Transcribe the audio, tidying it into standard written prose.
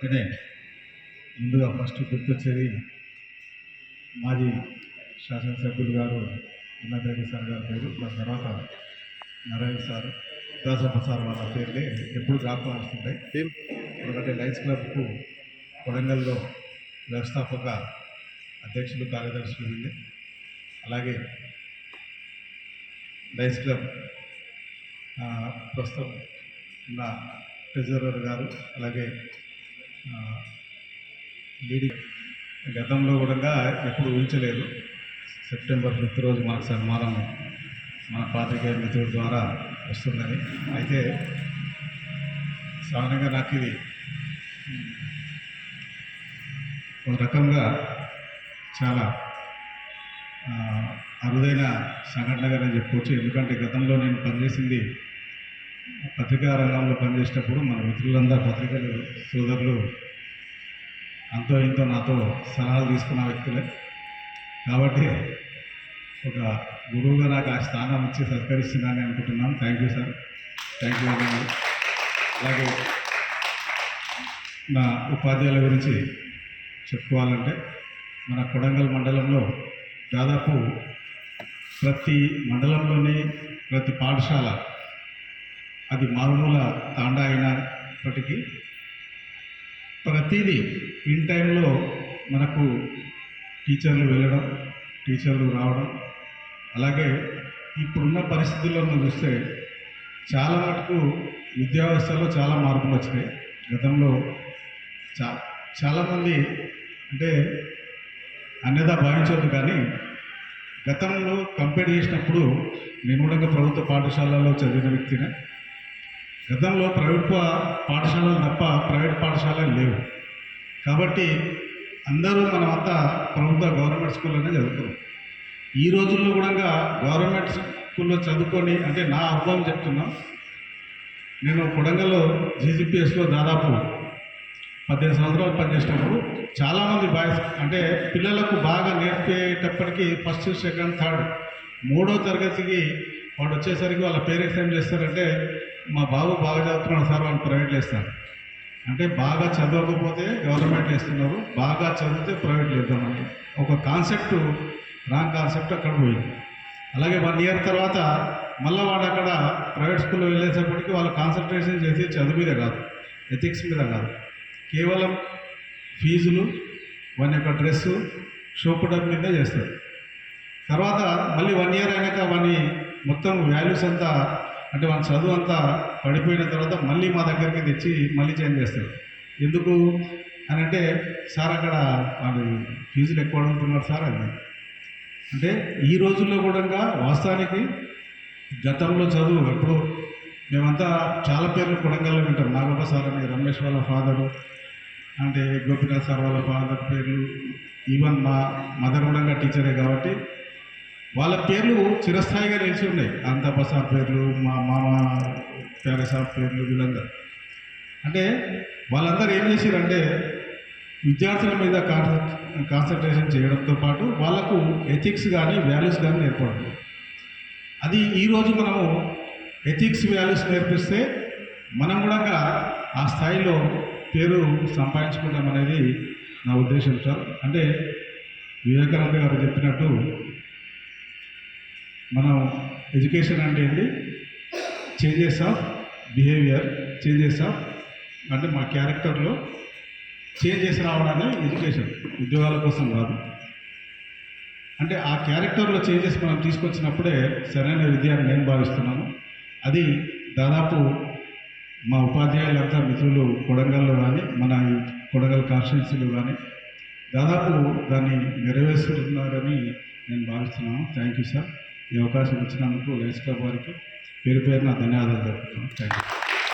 వెంటనే ముందుగా ఫస్ట్ గుర్తొచ్చేది మాజీ శాసనసభ్యులు గారు ఉన్నత రెడ్డి సార్ గారి పేరు, దాని తర్వాత నారాయణ సార్, దాసప్ప సార్ వాళ్ళ పేర్లే ఎప్పుడు జ్ఞాపకం వస్తుంటాయి. ఎందుకంటే లయన్స్ క్లబ్కు కొడంగల్లో వ్యవస్థాపక అధ్యక్షులు, కార్యదర్శులు వీళ్ళే. అలాగే లయన్స్ క్లబ్ ప్రస్తుతం ఉన్న ట్రెజరర్ గారు, అలాగే లీడింగ్ గతంలో కూడా ఎప్పుడు ఊహించలేదు సెప్టెంబర్ 5 రోజు మాకు సన్మానం మన పాత్రికేయ మిత్రుల ద్వారా వస్తుందని. అయితే సాధారణంగా నాకు ఇది ఒక రకంగా చాలా అరుదైన సంఘటనగానే చెప్పుకోవచ్చు. ఎందుకంటే గతంలో నేను పనిచేసింది పత్రికా రంగంలో పనిచేసేటప్పుడు మన మిత్రులందరూ పత్రికలు సోదరులు అంతో ఇంతో నాతో సలహాలు తీసుకున్న వ్యక్తులే కాబట్టి ఒక గురువుగా నాకు ఆ స్థానం ఇచ్చి సత్కరిస్తున్నానని అనుకుంటున్నాను. Thank you sir, thank you very much. అలాగే నా ఉపాధ్యాయుల గురించి చెప్పుకోవాలంటే మన కొడంగల్ మండలంలో దాదాపు ప్రతి మండలంలోని ప్రతి పాఠశాల అది మారుమూల తాండా అయినప్పటికీ ప్రతిదీ ఇన్ టైంలో మనకు టీచర్లు వెళ్ళడం, టీచర్లు రావడం. అలాగే ఇప్పుడున్న పరిస్థితుల్లో మనం చూస్తే చాలా మటుకు విద్యా వ్యవస్థలో చాలా మార్పులు వచ్చినాయి. గతంలో చాలామంది అంటే అన్యదా భావించవద్దు, కానీ గతంలో కంపేర్ చేసినప్పుడు నేను కూడా ప్రభుత్వ పాఠశాలలో చదివిన వ్యక్తినే. గతంలో ప్రైవేట్ పాఠశాలలు తప్ప ప్రైవేట్ పాఠశాలలు లేవు. కాబట్టి అందరూ మనమంతా గవర్నమెంట్ స్కూల్లోనే చదువుకున్నాం. ఈ రోజుల్లో కూడా గవర్నమెంట్ స్కూల్లో చదువుకొని, అంటే నా అనుభవం చెప్తున్నా, నేను కొడంగల్లో జీజీపీఎస్లో దాదాపు 15 సంవత్సరాలు పనిచేసినప్పుడు చాలామంది బాయ్స్ అంటే పిల్లలకు బాగా నేర్పేటప్పటికీ ఫస్ట్, సెకండ్, థర్డ్, 3వ తరగతికి వాడు వచ్చేసరికి వాళ్ళ పేరెంట్స్ ఏం చేస్తారంటే, మా బాబు బాగా చదువుతున్నాడు సార్, వాళ్ళు ప్రైవేట్లు వేస్తారు. అంటే బాగా చదవకపోతే గవర్నమెంట్ వేస్తున్నారు, బాగా చదివితే ప్రైవేట్లు వేద్దామంటే ఒక కాన్సెప్ట్, రాంగ్ కాన్సెప్ట్ అక్కడ పోయింది. అలాగే 1 ఇయర్ తర్వాత మళ్ళీ వాడు అక్కడ ప్రైవేట్ స్కూల్లో వెళ్ళేసేపటికి వాళ్ళు కాన్సన్ట్రేషన్ చేసి చదువు మీద కాదు, ఎథిక్స్ మీద కాదు, కేవలం ఫీజులు, వాని యొక్క డ్రెస్సు, షోపుడర్ మీదే చేస్తారు. తర్వాత మళ్ళీ 1 ఇయర్ అయినాక వాని మొత్తం వాల్యూస్ అంతా, అంటే వాళ్ళ చదువు అంతా పడిపోయిన తర్వాత మళ్ళీ మా దగ్గరికి తెచ్చి మళ్ళీ చేంజ్ చేస్తారు. ఎందుకు అని అంటే, సార్ అక్కడ వాళ్ళు ఫీజులు ఎక్కువ అడుగుతున్నారు సార్ అని. అంటే ఈ రోజుల్లో కూడా వాస్తవానికి గతంలో చదువు ఎప్పుడు మేమంతా చాలా పేర్లు కొడంగల్లో వింటాం. నాగప్ప సార్ అని, రమేష్ వాళ్ళ ఫాదరు, అంటే గోపినాథ్ సార్ వాళ్ళ ఫాదర్ పేర్లు, ఈవెన్ మా మదర్ కూడా టీచరే కాబట్టి వాళ్ళ పేర్లు చిరస్థాయిగా నిలిచి ఉన్నాయి. అంతప్ప సార్ పేర్లు, మా మామ ప్యారే సార్ పేర్లు, వీళ్ళందరూ. అంటే వాళ్ళందరూ ఏం చేశారంటే విద్యార్థుల మీద కాన్సన్ట్రేషన్ చేయడంతో పాటు వాళ్ళకు ఎథిక్స్ కానీ వాల్యూస్ కానీ నేర్పడం. అది ఈరోజు మనము ఎథిక్స్, వాల్యూస్ నేర్పిస్తే మనం కూడా ఆ స్థాయిలో పేరు సంపాదించుకుంటాం అనేది నా ఉద్దేశం సార్. అంటే వివేకానంద గారు చెప్పినట్టు మనం ఎడ్యుకేషన్ అంటే ఏంటి, changes of behaviour, changes of అంటే మా క్యారెక్టర్లో చేంజెస్ రావడాన్ని ఎడ్యుకేషన్, ఉద్యోగాల కోసం కాదు. అంటే ఆ క్యారెక్టర్లో చేంజెస్ మనం తీసుకొచ్చినప్పుడే సరైన విద్య అని నేను భావిస్తున్నాను. అది దాదాపు మా ఉపాధ్యాయులంతా మిత్రులు కొడంగల్లో కానీ, మన కొడంగల్ కాన్స్టిట్యున్సీలో కానీ దాదాపు దాన్ని నెరవేరుస్తున్నారని నేను భావిస్తున్నాను. Thank you sir. ఈ అవకాశం ఇచ్చినందుకు లయన్స్ క్లబ్ వారికి పేరు పేరున ధన్యవాదాలు తెలుపుతున్నాను. Thank you.